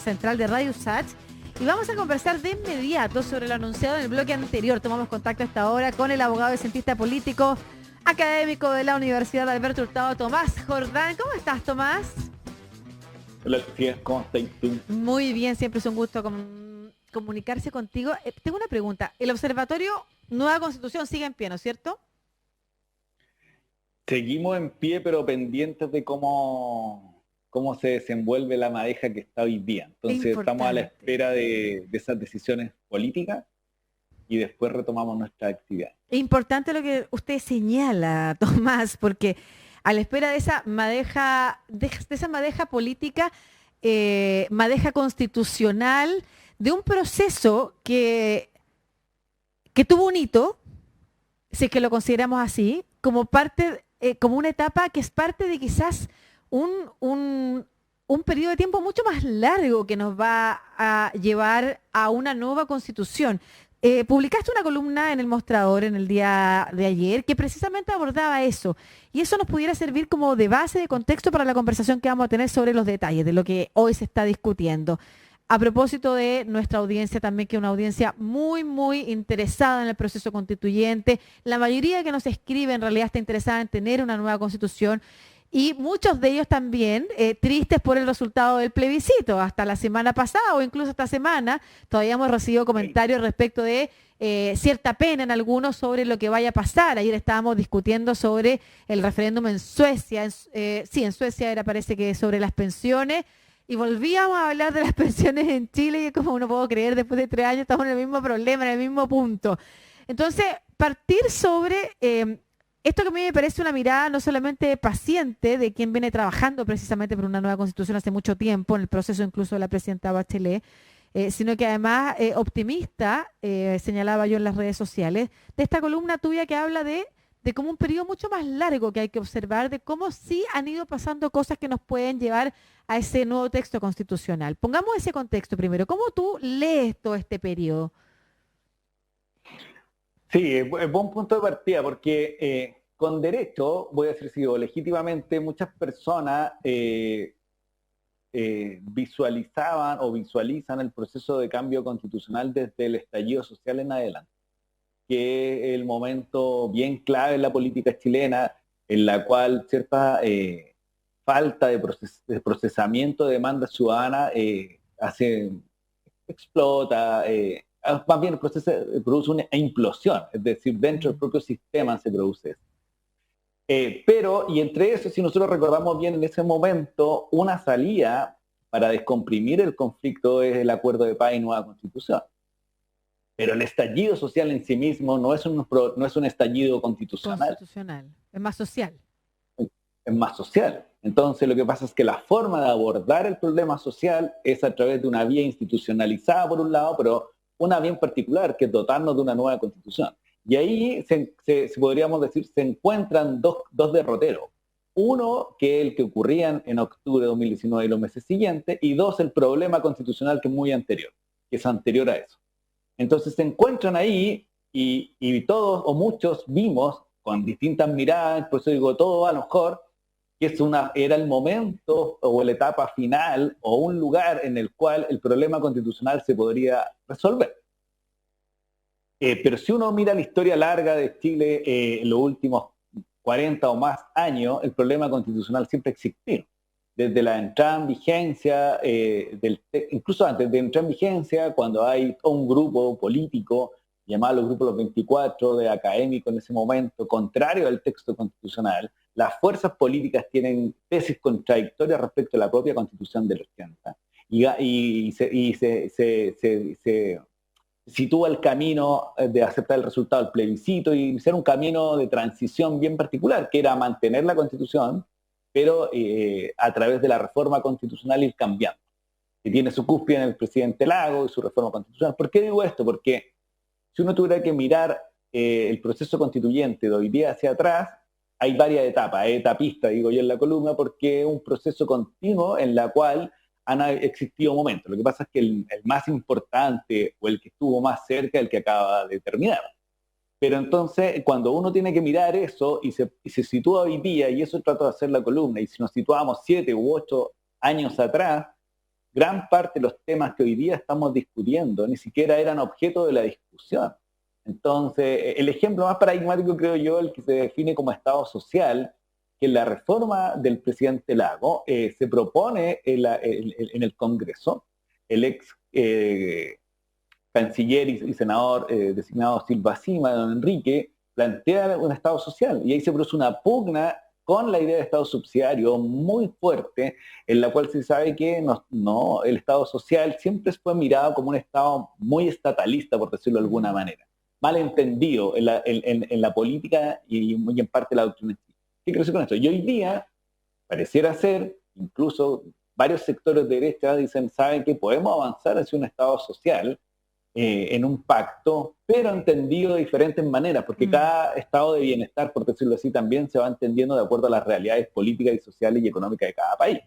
Central de Radio Sach y vamos a conversar de inmediato sobre lo anunciado en el bloque anterior. Tomamos contacto a esta hora con el abogado y cientista político académico de la Universidad Alberto Hurtado, Tomás Jordán. ¿Cómo estás, Tomás? Hola, Sofía, ¿cómo estás tú? Muy bien, siempre es un gusto comunicarse contigo. Tengo una pregunta. El Observatorio Nueva Constitución sigue en pie, ¿no es cierto? Seguimos en pie, pero pendientes de cómo se desenvuelve la madeja que está hoy día. Entonces estamos a la espera de esas decisiones políticas y después retomamos nuestra actividad. Es importante lo que usted señala, Tomás, porque a la espera de esa madeja, política, madeja constitucional, de un proceso que tuvo un hito, si es que lo consideramos así, como parte, como una etapa que es parte de quizás un periodo de tiempo mucho más largo que nos va a llevar a una nueva constitución. Publicaste una columna en El Mostrador en el día de ayer que precisamente abordaba eso, y eso nos pudiera servir como de base, de contexto para la conversación que vamos a tener sobre los detalles de lo que hoy se está discutiendo. A propósito de nuestra audiencia también, que es una audiencia muy, muy interesada en el proceso constituyente. La mayoría que nos escribe en realidad está interesada en tener una nueva constitución, y muchos de ellos también tristes por el resultado del plebiscito. Hasta la semana pasada o incluso esta semana todavía hemos recibido comentarios respecto de cierta pena en algunos sobre lo que vaya a pasar. Ayer estábamos discutiendo sobre el referéndum en Suecia. En Suecia era, parece que sobre las pensiones. Y volvíamos a hablar de las pensiones en Chile, y como no puedo creer, después de 3 años estamos en el mismo problema, en el mismo punto. Entonces, partir sobre esto que a mí me parece una mirada no solamente paciente de quien viene trabajando precisamente por una nueva constitución hace mucho tiempo, en el proceso incluso de la presidenta Bachelet, sino que además optimista, señalaba yo en las redes sociales, de esta columna tuya que habla de como un periodo mucho más largo que hay que observar, de cómo sí han ido pasando cosas que nos pueden llevar a ese nuevo texto constitucional. Pongamos ese contexto primero. ¿Cómo tú lees todo este periodo? Sí, es buen punto de partida, porque con derecho, voy a decir, sí, o legítimamente, muchas personas visualizaban o visualizan el proceso de cambio constitucional desde el estallido social en adelante, que es el momento bien clave en la política chilena, en la cual cierta falta de procesamiento de demanda ciudadana explota, más bien produce una implosión, es decir, dentro del propio sistema se produce eso. Pero, y entre eso, si nosotros recordamos bien en ese momento, una salida para descomprimir el conflicto es el acuerdo de paz y nueva constitución. Pero el estallido social en sí mismo no es un estallido constitucional. Es más social. Es más social. Entonces lo que pasa es que la forma de abordar el problema social es a través de una vía institucionalizada por un lado, pero una vía en particular, que es dotarnos de una nueva constitución. Y ahí, podríamos decir, se encuentran dos derroteros. Uno, que es el que ocurría en octubre de 2019 y los meses siguientes, y dos, el problema constitucional que es muy anterior, que es anterior a eso. Entonces se encuentran ahí y todos o muchos vimos con distintas miradas, por eso digo todo a lo mejor, que era el momento o la etapa final o un lugar en el cual el problema constitucional se podría resolver. Pero si uno mira la historia larga de Chile en los últimos 40 o más años, el problema constitucional siempre ha existido. Desde la entrada en vigencia, incluso antes de entrar en vigencia, cuando hay un grupo político llamado los grupos Los 24 de académicos en ese momento, contrario al texto constitucional, las fuerzas políticas tienen tesis contradictorias respecto a la propia Constitución del 80 y se sitúa el camino de aceptar el resultado del plebiscito y ser un camino de transición bien particular, que era mantener la Constitución, pero a través de la reforma constitucional ir cambiando, que tiene su cúspide en el presidente Lago y su reforma constitucional. ¿Por qué digo esto? Porque si uno tuviera que mirar el proceso constituyente de hoy día hacia atrás, hay varias etapas, etapista, digo yo en la columna, porque es un proceso continuo en la cual han existido momentos. Lo que pasa es que el más importante o el que estuvo más cerca es el que acaba de terminar. Pero entonces, cuando uno tiene que mirar eso y se sitúa hoy día, y eso trato de hacer la columna, y si nos situamos 7 u 8 años atrás, gran parte de los temas que hoy día estamos discutiendo ni siquiera eran objeto de la discusión. Entonces, el ejemplo más paradigmático, creo yo, el que se define como Estado social, que en la reforma del presidente Lago se propone en el Congreso, el ex canciller y senador designado Silva Sima, don Enrique, plantea un Estado social, y ahí se produce una pugna con la idea de Estado subsidiario muy fuerte, en la cual se sabe que el Estado social siempre fue mirado como un Estado muy estatalista, por decirlo de alguna manera, mal entendido en la política y muy en parte la doctrina. ¿Qué quiero decir con esto? Y hoy día pareciera ser, incluso varios sectores de derecha dicen, saben que podemos avanzar hacia un Estado social, en un pacto, pero entendido de diferentes maneras, porque cada estado de bienestar, por decirlo así, también se va entendiendo de acuerdo a las realidades políticas y sociales y económicas de cada país.